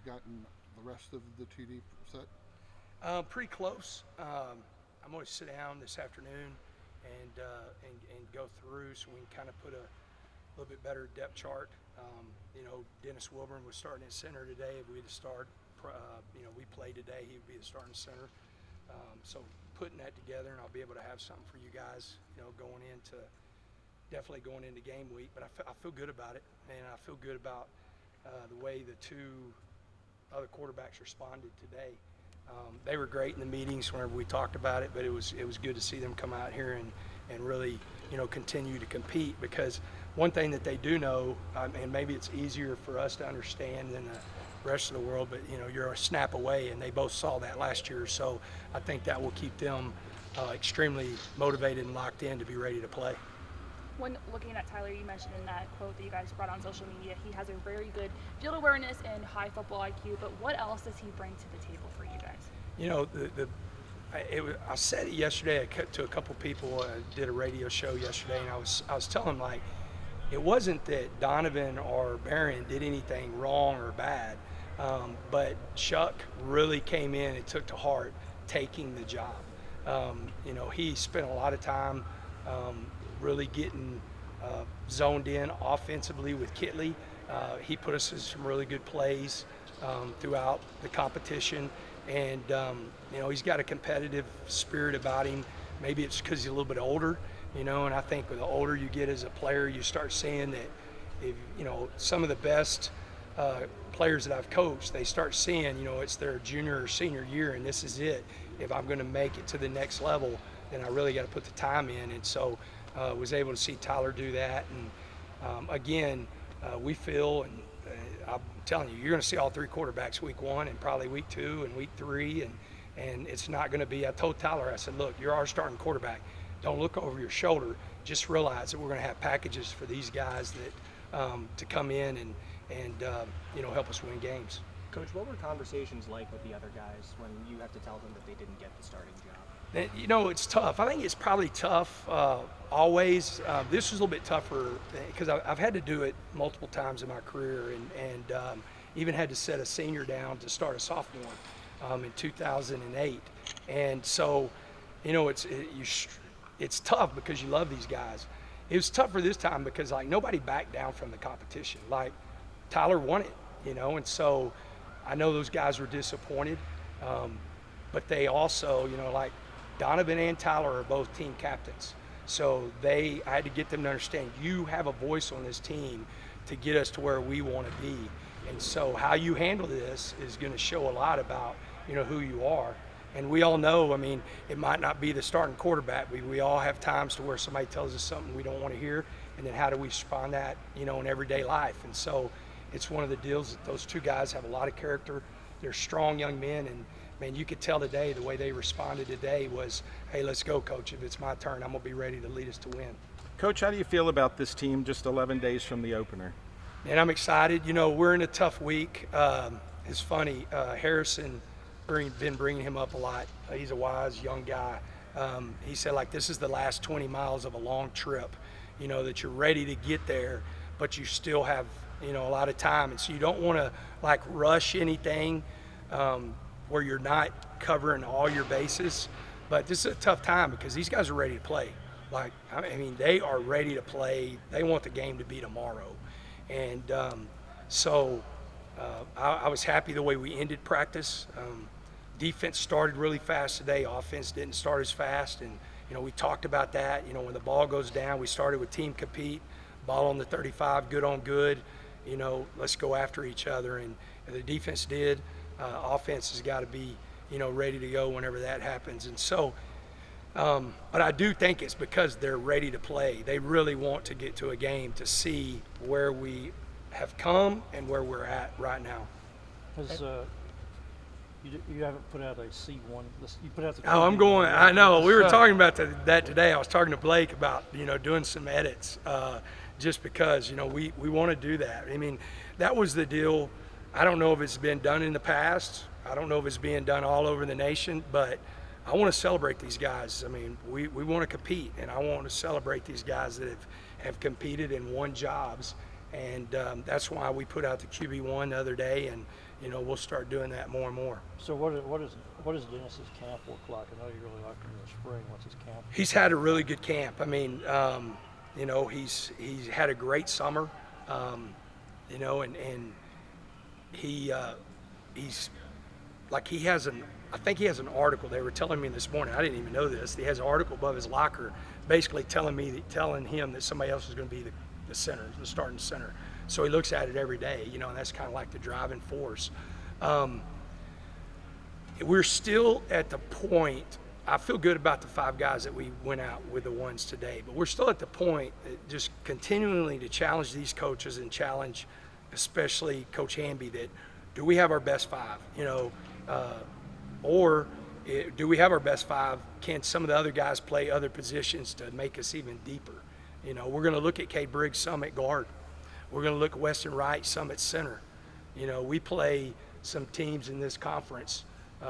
gotten the rest of the TD set? Pretty close. I'm going to sit down this afternoon and go through so we can kind of put a little bit better depth chart. Dennis Wilburn was starting at center today. If we had to start, we played today, he would be the starting center. So putting that together, and I'll be able to have something for you guys, definitely going into game week. But I feel good about it, and I feel good about the way the two other quarterbacks responded today. They were great in the meetings whenever we talked about it, but it was good to see them come out here and really, continue to compete, because one thing that they do know, and maybe it's easier for us to understand than the rest of the world, but you're a snap away, and they both saw that last year. So I think that will keep them extremely motivated and locked in to be ready to play. When looking at Tyler, you mentioned in that quote that you guys brought on social media, he has a very good field awareness and high football IQ, but what else does he bring to the table for you guys? I said it yesterday to a couple people. I did a radio show yesterday, and I was telling them, like, it wasn't that Donovan or Barron did anything wrong or bad, but Shough really came in and took to heart taking the job. He spent a lot of time really getting zoned in offensively with Kitley. He put us in some really good plays throughout the competition. And, he's got a competitive spirit about him. Maybe it's because he's a little bit older, and I think the older you get as a player, you start seeing that if, some of the best players that I've coached, they start seeing, it's their junior or senior year, and this is it. If I'm going to make it to the next level, then I really got to put the time in. And so was able to see Tyler do that. And, again, we feel, and I'm telling you, you're going to see all three quarterbacks week 1 and probably week 2 and week 3, and it's not going to be. I told Tyler, I said, look, you're our starting quarterback. Don't look over your shoulder. Just realize that we're going to have packages for these guys that to come in and help us win games. Coach, what were conversations like with the other guys when you have to tell them that they didn't get the starting job? It's tough. I think it's probably tough always. This was a little bit tougher because I've had to do it multiple times in my career, and even had to set a senior down to start a sophomore in 2008. And so, it's tough because you love these guys. It was tougher this time because, like, nobody backed down from the competition. Like, Tyler won it, and so I know those guys were disappointed, but they also, like, Donovan and Tyler are both team captains. So I had to get them to understand, you have a voice on this team to get us to where we want to be. And so how you handle this is going to show a lot about, who you are. And we all know, it might not be the starting quarterback. We all have times to where somebody tells us something we don't want to hear, and then how do we respond to that, in everyday life. And so it's one of the deals that those two guys have a lot of character. They're strong young men, and man, you could tell today the way they responded today was, hey, let's go, Coach. If it's my turn, I'm going to be ready to lead us to win. Coach, how do you feel about this team just 11 days from the opener? And I'm excited. We're in a tough week. It's funny. Harrison, been bringing him up a lot. He's a wise young guy. He said, like, this is the last 20 miles of a long trip, that you're ready to get there, but you still have, a lot of time. And so you don't want to, like, rush anything where you're not covering all your bases. But this is a tough time because these guys are ready to play. Like, they are ready to play. They want the game to be tomorrow. And so I was happy the way we ended practice. Defense started really fast today. Offense didn't start as fast. And, we talked about that. When the ball goes down, we started with team compete, ball on the 35, good on good. Let's go after each other. And the defense did. Offense has got to be, ready to go whenever that happens. And so, but I do think it's because they're ready to play. They really want to get to a game to see where we have come and where we're at right now. You haven't put out a C1. You put out the. Oh, I'm going. I know. We were talking about that today. I was talking to Blake about doing some edits, just because we want to do that. That was the deal. I don't know if it's been done in the past. I don't know if it's being done all over the nation, but I want to celebrate these guys. We want to compete, and I want to celebrate these guys that have competed and won jobs. And that's why we put out the QB1 the other day. And we'll start doing that more and more. So what does Dennis's camp look like? I know you really liked him in the spring. What's his camp? He's had a really good camp. I mean, he's had a great summer, and he's like I think he has an article. They were telling me this morning. I didn't even know this. He has an article above his locker, basically telling him that somebody else is going to be the center, the starting center. So he looks at it every day, and that's kind of like the driving force. We're still at the point. I feel good about the 5 guys that we went out with the ones today, but we're still at the point that just continually to challenge these coaches and challenge, especially Coach Hamby, that do we have our best 5? Or do we have our best 5? Can some of the other guys play other positions to make us even deeper? We're going to look at Cade Briggs some at guard. We're going to look at Weston Wright some at center. We play some teams in this conference,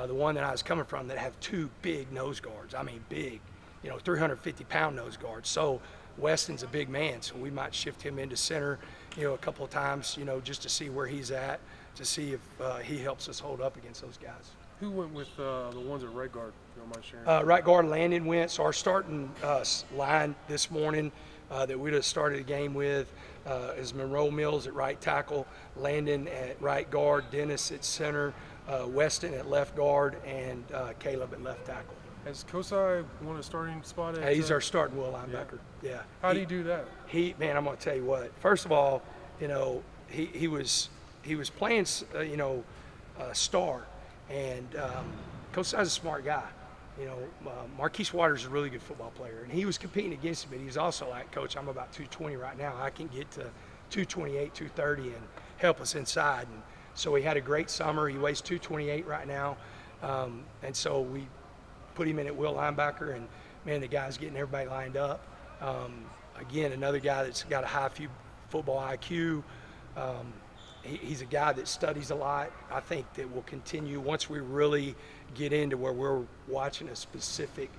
the one that I was coming from, that have 2 big nose guards. I mean, big, 350-pound nose guards. So Weston's a big man, so we might shift him into center, a couple of times, just to see where he's at, to see if he helps us hold up against those guys. Who went with the ones at right guard, if you don't mind sharing? Right guard Landon went. So our starting line this morning that we'd have started a game with is Monroe Mills at right tackle, Landon at right guard, Dennis at center, Weston at left guard, and Caleb at left tackle. Has Kosai won a starting spot at He's our starting will linebacker. Yeah. How do you do that? Man, I'm going to tell you what. First of all, he was playing, star. And Kosai's a smart guy. Marquise Waters is a really good football player, and he was competing against him, but he was also like, Coach, I'm about 220 right now. I can get to 228, 230 and help us inside. And so he had a great summer. He weighs 228 right now. And so we put him in at will linebacker, and, man, the guy's getting everybody lined up. Again, another guy that's got a high football IQ. He's a guy that studies a lot. I think that will continue once we really get into where we're watching a specific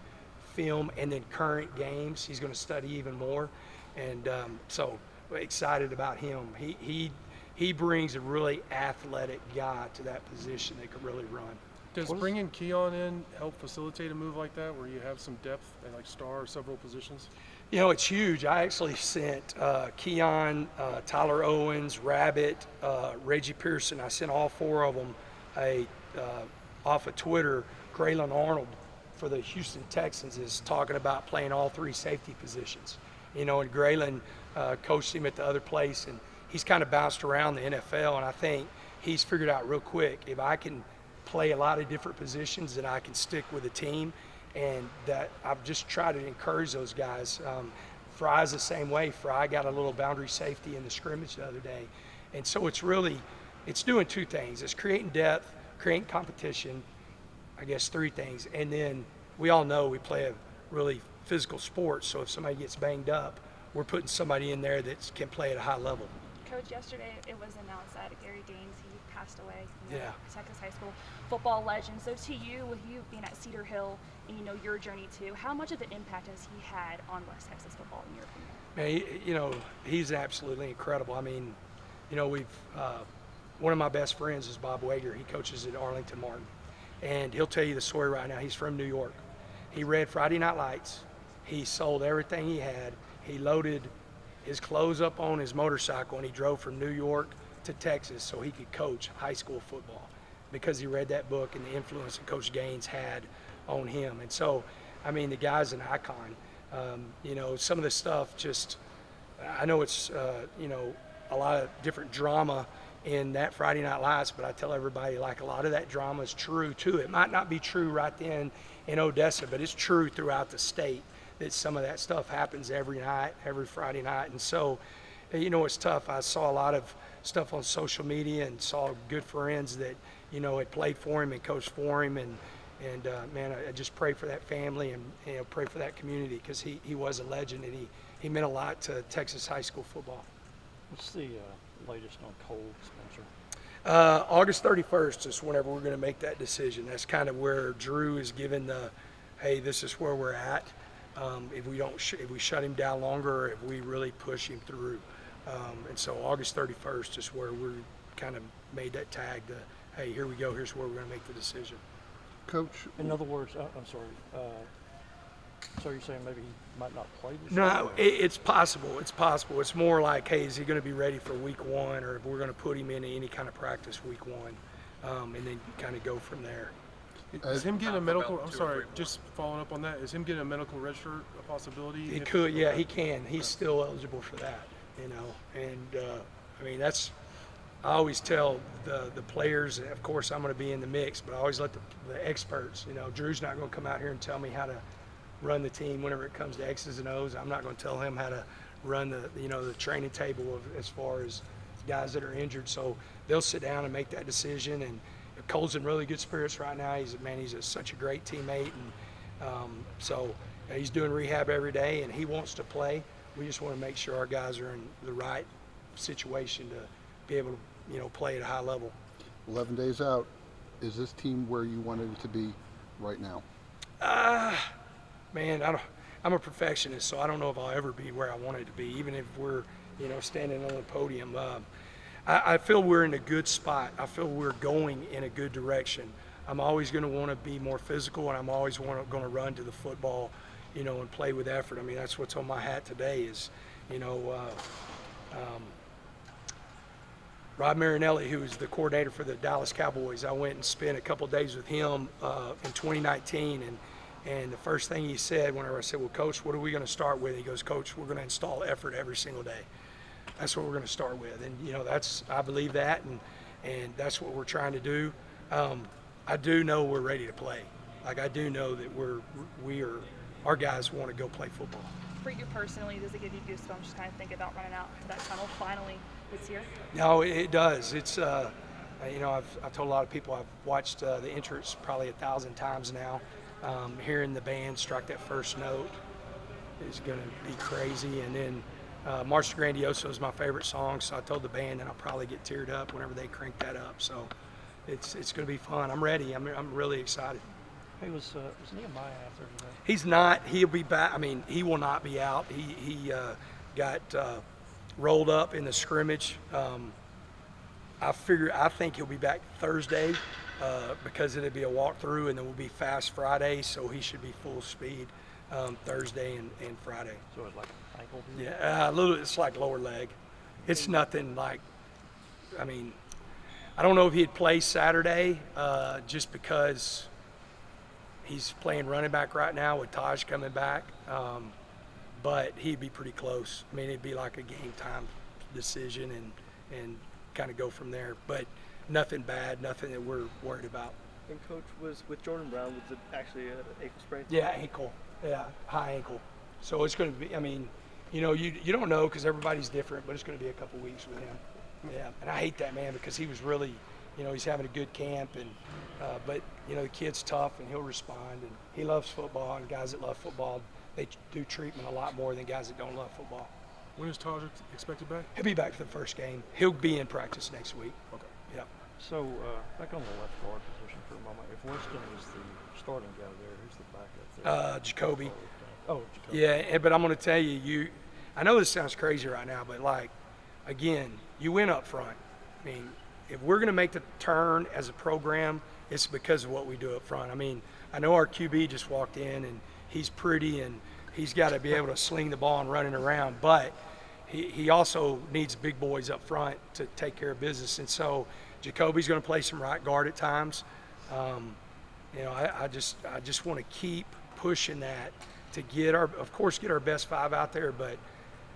film and then current games. He's going to study even more, and so excited about him. He brings a really athletic guy to that position that could really run. Does bringing Keon in help facilitate a move like that, where you have some depth at like star or several positions? It's huge. I actually sent Keon, Tyler Owens, Rabbit, Reggie Pearson. I sent all 4 of them off of Twitter. Graylin Arnold for the Houston Texans is talking about playing all 3 safety positions. And Graylin coached him at the other place, and he's kind of bounced around the NFL, and I think he's figured out real quick, if I can play a lot of different positions, then I can stick with a team. And that I've just tried to encourage those guys. Fry's the same way. Fry got a little boundary safety in the scrimmage the other day. And so it's doing 2 things. It's creating depth, creating competition, I guess 3 things. And then we all know we play a really physical sport, so if somebody gets banged up, we're putting somebody in there that can play at a high level. Coach, yesterday it was announced that Gary Gaines, he passed away. Yeah. Texas high school football legend. So to you, with you being at Cedar Hill and your journey too, how much of an impact has he had on West Texas football in your opinion? Man, he's absolutely incredible. I mean, we've one of my best friends is Bob Wager. He coaches at Arlington Martin, and he'll tell you the story right now. He's from New York. He read Friday Night Lights. He sold everything he had. He loaded his clothes up on his motorcycle, and he drove from New York to Texas so he could coach high school football, because he read that book and the influence that Coach Gaines had on him. And so, I mean, the guy's an icon. Some of the stuff I know it's, a lot of different drama in that Friday Night Lights, but I tell everybody, like, a lot of that drama is true too. It might not be true right then in Odessa, but it's true throughout the state that some of that stuff happens every night, every Friday night. And so, it's tough. I saw a lot of stuff on social media and saw good friends that, had played for him and coached for him. And man, I just pray for that family and, pray for that community, because he was a legend, and he meant a lot to Texas high school football. What's the latest on Cole Spencer? August 31st is whenever we're going to make that decision. That's kind of where Drew is given hey, this is where we're at. If we shut him down longer, or if we really push him through. And so August 31st is where we're kind of made that tag to, hey, here we go, here's where we're going to make the decision. Coach, In other words, I'm sorry. So you're saying maybe he might not play this year? No, it's possible. It's possible. It's more like, hey, is he going to be ready for week 1, or if we're going to put him in any kind of practice week 1, and then kind of go from there. Is him getting a medical? I'm sorry, just following up on that. Is him getting a medical red shirt a possibility? He could, yeah, he can. He's still eligible for that, you know. And I mean, that's. I always tell the players, of course, I'm going to be in the mix, but I always let the experts. You know, Drew's not going to come out here and tell me how to run the team whenever it comes to X's and O's. I'm not going to tell him how to run the training table as far as guys that are injured. So they'll sit down and make that decision. And Cole's in really good spirits right now. He's such a great teammate, and so he's doing rehab every day, and he wants to play. We just want to make sure our guys are in the right situation to be able to play at a high level. 11 days out, is this team where you wanted it to be right now? Man, I'm a perfectionist, so I don't know if I'll ever be where I want it to be, even if we're standing on the podium. I feel we're in a good spot. I feel we're going in a good direction. I'm always going to want to be more physical, and I'm always going to run to the football, and play with effort. I mean, that's what's on my hat today is, Rob Marinelli, who is the coordinator for the Dallas Cowboys. I went and spent a couple days with him in 2019, and the first thing he said whenever I said, well, Coach, what are we going to start with? He goes, Coach, we're going to install effort every single day. That's what we're going to start with. And, I believe that, and that's what we're trying to do. I do know we're ready to play. Like, I do know that our guys want to go play football. For you personally, does it give you goosebumps just kind of think about running out to that tunnel finally this year? No, it does. It's, I've told a lot of people I've watched the entrance probably 1,000 times now. Hearing the band strike that first note is going to be crazy. And then March to Grandioso is my favorite song, so I told the band that I'll probably get teared up whenever they crank that up. So it's going to be fun. I'm ready. I'm really excited. Hey, was Nehemiah out there today? He's not. He'll be back. I mean, he will not be out. He got rolled up in the scrimmage. I think he'll be back Thursday because it'll be a walkthrough, and then we'll be fast Friday, so he should be full speed Thursday and Friday. So it's like an ankle? Yeah, a little. It's like lower leg. It's nothing like. I mean, I don't know if he'd play Saturday just because he's playing running back right now with Taj coming back, but he'd be pretty close. I mean, it'd be like a game time decision and kind of go from there. But nothing bad, nothing that we're worried about. And Coach, was with Jordan Brown, was it actually an ankle sprain? Yeah, ankle. Yeah, high ankle. So it's going to be, I mean, you don't know because everybody's different, but it's going to be a couple weeks with him. Yeah, and I hate that, man, because he was really, he's having a good camp, and but, the kid's tough, and he'll respond, and he loves football, and guys that love football, they do treatment a lot more than guys that don't love football. When is Taj expected back? He'll be back for the first game. He'll be in practice next week. Okay. Yeah. So back on the left guard position for a moment. If Winston is the starting guy there, who's the backup there? Jacoby. Oh, Jacoby. Yeah, but I'm going to tell you, I know this sounds crazy right now, but again, you win up front. I mean, if we're going to make the turn as a program, it's because of what we do up front. I mean, I know our QB just walked in, and he's pretty, and he's got to be able to sling the ball and run it around, but he also needs big boys up front to take care of business. And so Jacoby's going to play some right guard at times. I just want to keep pushing that to get our best five out there, but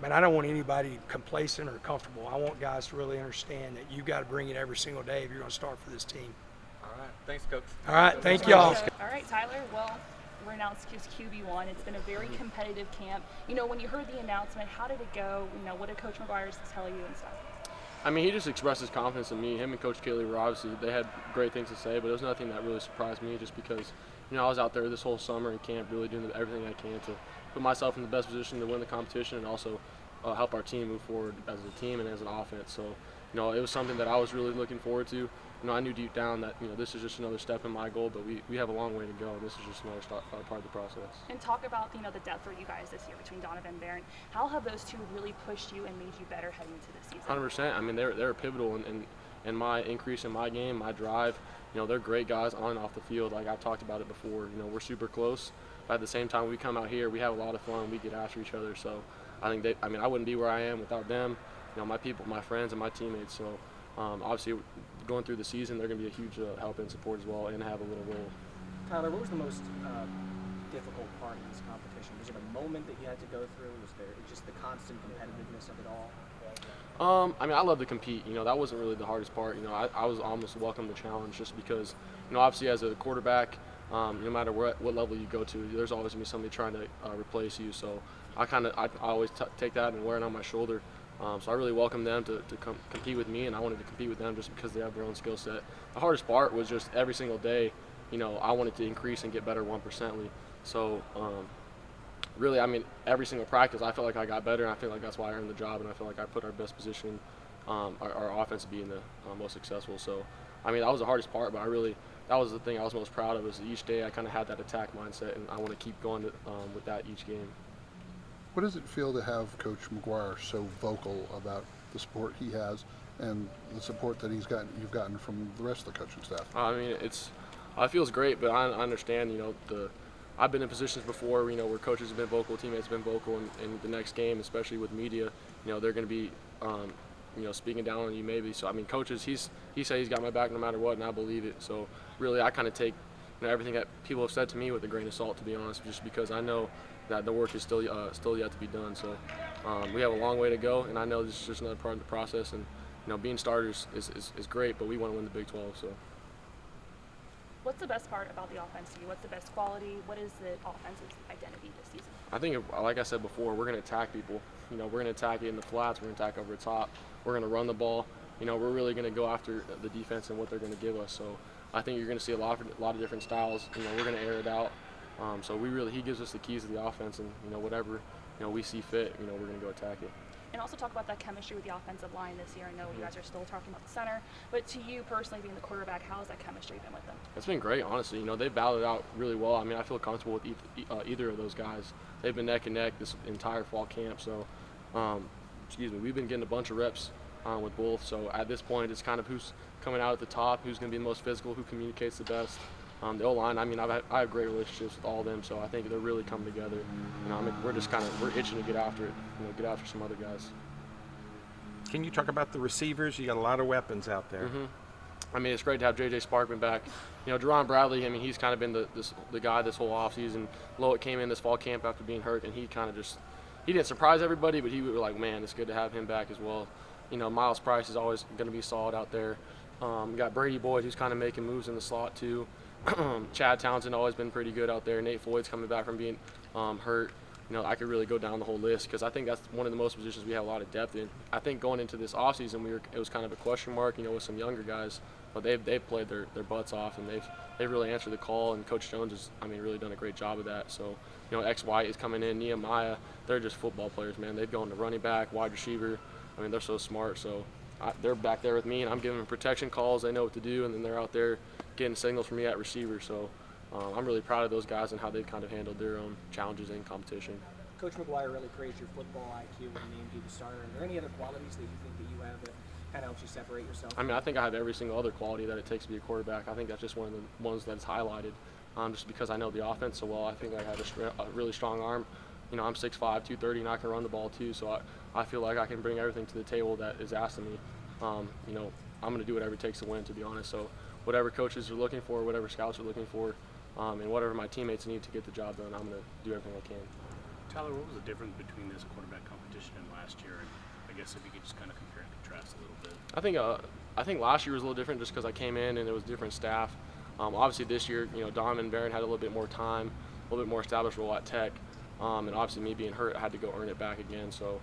man, I don't want anybody complacent or comfortable. I want guys to really understand that you've got to bring it every single day if you're going to start for this team. All right. Thanks, Coach. All right. Thank y'all. All right, Tyler. Well, we're announced as QB1. It's been a very competitive camp. When you heard the announcement, how did it go? What did Coach McGuire tell you and stuff? I mean, he just expressed his confidence in me. Him and Coach Kelly were they had great things to say, but it was nothing that really surprised me just because, I was out there this whole summer in camp really doing everything I can to put myself in the best position to win the competition and also help our team move forward as a team and as an offense. So, it was something that I was really looking forward to. I knew deep down that, this is just another step in my goal, but we have a long way to go, and this is just another part of the process. And talk about, the depth for you guys this year between Donovan and Barron. How have those two really pushed you and made you better heading into this season? 100%. I mean, they're pivotal and my increase in my game, my drive. They're great guys on and off the field. Like I've talked about it before. We're super close. But at the same time, we come out here, we have a lot of fun. We get after each other. So I think I wouldn't be where I am without them. My people, my friends, and my teammates. So obviously, going through the season, they're going to be a huge help and support as well, and have a little role. Tyler, what was the most difficult part of this competition? Was it a moment that you had to go through? Was there just the constant competitiveness of it all? I love to compete. That wasn't really the hardest part. I was almost welcome the challenge just because, obviously as a quarterback, no matter what level you go to, there's always going to be somebody trying to replace you. So I always take that and wear it on my shoulder. So I really welcome them to compete with me, and I wanted to compete with them just because they have their own skill set. The hardest part was just every single day, I wanted to increase and get better 1%ly. So really, every single practice, I felt like I got better, and I feel like that's why I earned the job, and I feel like I put our best position, our offense being the most successful. So, that was the hardest part, but that was the thing I was most proud of, is each day I kind of had that attack mindset, and I want to keep going with that each game. What does it feel to have Coach McGuire so vocal about the support he has and the support that you've gotten from the rest of the coaching staff? It feels great, but I understand, I've been in positions before, where coaches have been vocal, teammates have been vocal, and the next game, especially with media, they're going to be, speaking down on you maybe. So, coaches, he said he's got my back no matter what, and I believe it. So, really, I kind of take everything that people have said to me with a grain of salt, to be honest, just because I know that the work is still yet to be done. So, we have a long way to go, and I know this is just another part of the process. And, being starters is great, but we want to win the Big 12. So. What's the best part about the offense to you? What's the best quality? What is the offense's identity this season? I think, like I said before, we're going to attack people. We're going to attack it in the flats. We're going to attack over the top. We're going to run the ball. We're really going to go after the defense and what they're going to give us. So I think you're going to see a lot of different styles. We're going to air it out. So he gives us the keys to the offense, and whatever we see fit, we're going to go attack it. And also talk about that chemistry with the offensive line this year. I know you guys are still talking about the center, but to you personally, being the quarterback, how has that chemistry been with them? It's been great, honestly. They battled it out really well. I feel comfortable with either of those guys. They've been neck and neck this entire fall camp. So, we've been getting a bunch of reps with both. So at this point, it's kind of who's coming out at the top, who's going to be the most physical, who communicates the best. The O-line, I have great relationships with all of them, so I think they're really coming together. We're just we're itching to get after it, get after some other guys. Can you talk about the receivers? You got a lot of weapons out there. Mm-hmm. It's great to have J.J. Sparkman back. Jerron Bradley, he's kind of been the guy this whole offseason. Loic came in this fall camp after being hurt, and he didn't surprise everybody, but he was like, man, it's good to have him back as well. Miles Price is always going to be solid out there. We got Brady Boyd, who's kind of making moves in the slot too. Chad Townsend always been pretty good out there. Nate Floyd's coming back from being hurt. I could really go down the whole list because I think that's one of the most positions we have a lot of depth in. I think going into this offseason, it was kind of a question mark, with some younger guys, but they've played their butts off, and they've really answered the call, and Coach Jones has really done a great job of that. So, X White is coming in, Nehemiah, they're just football players, man. They've gone to running back, wide receiver. They're so smart. So they're back there with me, and I'm giving them protection calls. They know what to do, and then they're out there getting signals from me at receiver. So I'm really proud of those guys and how they've kind of handled their own challenges in competition. Coach McGuire really praised your football IQ when he named you the starter. Are there any other qualities that you think that you have that kind of helps you separate yourself? I think I have every single other quality that it takes to be a quarterback. I think that's just one of the ones that's highlighted. Just because I know the offense so well, I think I have a really strong arm. I'm 6'5", 230, and I can run the ball too. So I feel like I can bring everything to the table that is asked of me. I'm going to do whatever it takes to win, to be honest. So whatever coaches are looking for, whatever scouts are looking for, and whatever my teammates need to get the job done, I'm going to do everything I can. Tyler, what was the difference between this quarterback competition and last year? And I guess if you could just kind of compare and contrast a little bit. I think last year was a little different just because I came in and it was different staff. Obviously this year, Donovan and Barron had a little bit more time, a little bit more established role at Tech, and obviously me being hurt, I had to go earn it back again. So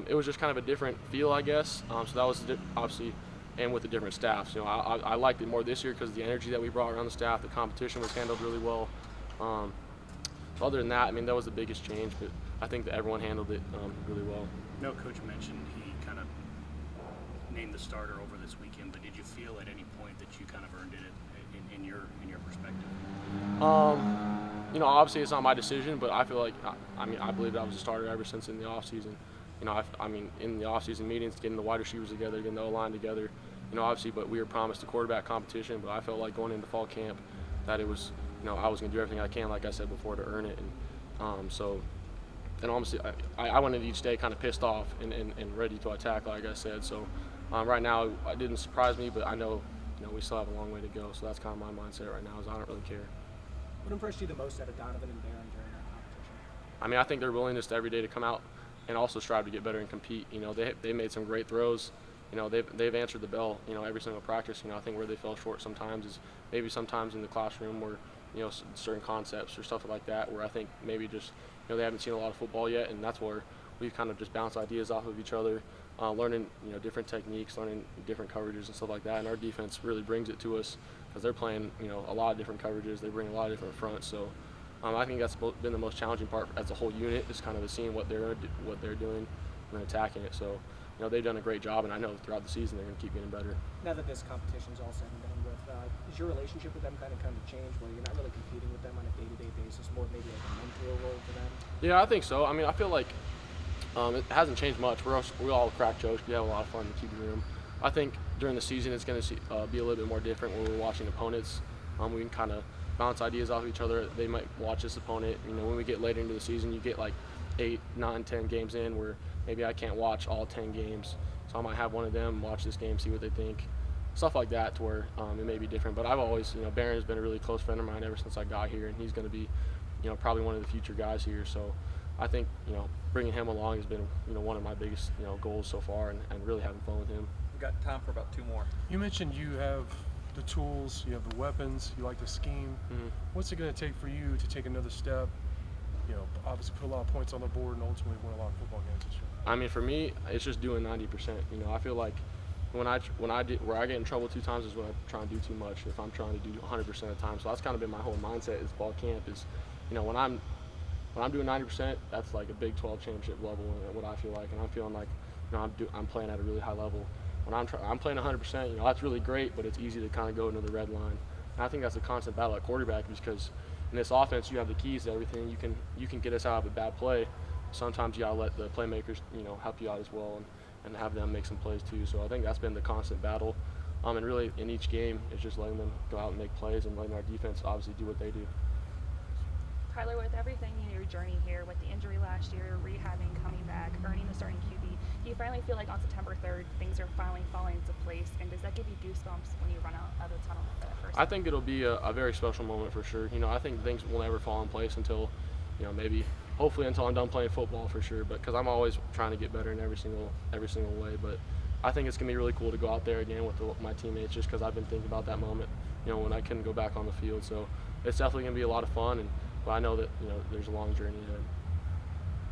it was just kind of a different feel, I guess. So that was obviously, and with the different staffs. I liked it more this year because the energy that we brought around the staff, the competition was handled really well. So other than that, that was the biggest change, but I think that everyone handled it really well. No, Coach mentioned he kind of named the starter over this weekend, but did you feel at any point that you kind of earned it in your perspective? Obviously it's not my decision, but I feel like, I believe I was a starter ever since in the offseason. In the offseason meetings, getting the wide receivers together, getting the O-line together, obviously, but we were promised a quarterback competition. But I felt like going into fall camp that it was, I was going to do everything I can, like I said before, to earn it. And honestly, I went into each day kind of pissed off and ready to attack, like I said. So right now, it didn't surprise me, but I know, we still have a long way to go. So that's kind of my mindset right now, is I don't really care. What impressed you the most out of Donovan and Barron during that competition? I mean, I think their willingness to every day to come out and also strive to get better and compete. They made some great throws. They've answered the bell, every single practice. I think where they fell short sometimes is maybe sometimes in the classroom where, certain concepts or stuff like that, where I think maybe just, they haven't seen a lot of football yet, and that's where we've kind of just bounced ideas off of each other, learning, different techniques, learning different coverages and stuff like that. And our defense really brings it to us because they're playing, a lot of different coverages. They bring a lot of different fronts. So I think that's been the most challenging part as a whole unit, is kind of seeing what they're doing and attacking it. So, they've done a great job, and I know throughout the season they're going to keep getting better. Now that this competition's all said and done with, is your relationship with them kind of changed, where you're not really competing with them on a day-to-day basis, more maybe like a mentor role for them? Yeah, I think so. I mean, I feel like it hasn't changed much. We all crack jokes. We have a lot of fun in the QB room. I think during the season it's going to be a little bit more different when we're watching opponents. We can kind of bounce ideas off each other. They might watch this opponent. When we get later into the season, you get like 8, 9, 10 games in where maybe I can't watch all 10 games. So I might have one of them watch this game, see what they think. Stuff like that, to where it may be different. But I've always, Barron has been a really close friend of mine ever since I got here, and he's going to be, probably one of the future guys here. So I think, bringing him along has been, one of my biggest, goals so far, and really having fun with him. We've got time for about 2 more. You mentioned you have the tools, you have the weapons, you like to scheme. Mm-hmm. What's it going to take for you to take another step? Obviously put a lot of points on the board and ultimately win a lot of football games this year. I mean, for me, it's just doing 90%. I feel like where I get in trouble 2 times is when I try and do too much. If I'm trying to do 100% of the time, so that's kind of been my whole mindset is fall camp. Is when I'm doing 90%, that's like a Big 12 championship level. What I feel like, and I'm feeling like I'm playing at a really high level. When I'm playing 100%, that's really great, but it's easy to kind of go into the red line. And I think that's a constant battle at quarterback, because in this offense you have the keys to everything. You can get us out of a bad play. Sometimes you gotta let the playmakers help you out as well, and have them make some plays too. So I think that's been the constant battle. And really in each game, it's just letting them go out and make plays and letting our defense obviously do what they do. Tyler, with everything in your journey here, with the injury last year, rehabbing, coming back, earning the starting QB, do you finally feel like on September 3rd things are finally falling into place? And does that give you goosebumps when you run out of the tunnel for that first? I think it'll be a very special moment for sure. I think things will never fall in place until, maybe hopefully until I'm done playing football for sure. But because I'm always trying to get better in every single way. But I think it's gonna be really cool to go out there again with my teammates, just because I've been thinking about that moment, when I couldn't go back on the field. So it's definitely gonna be a lot of fun, but I know that there's a long journey ahead.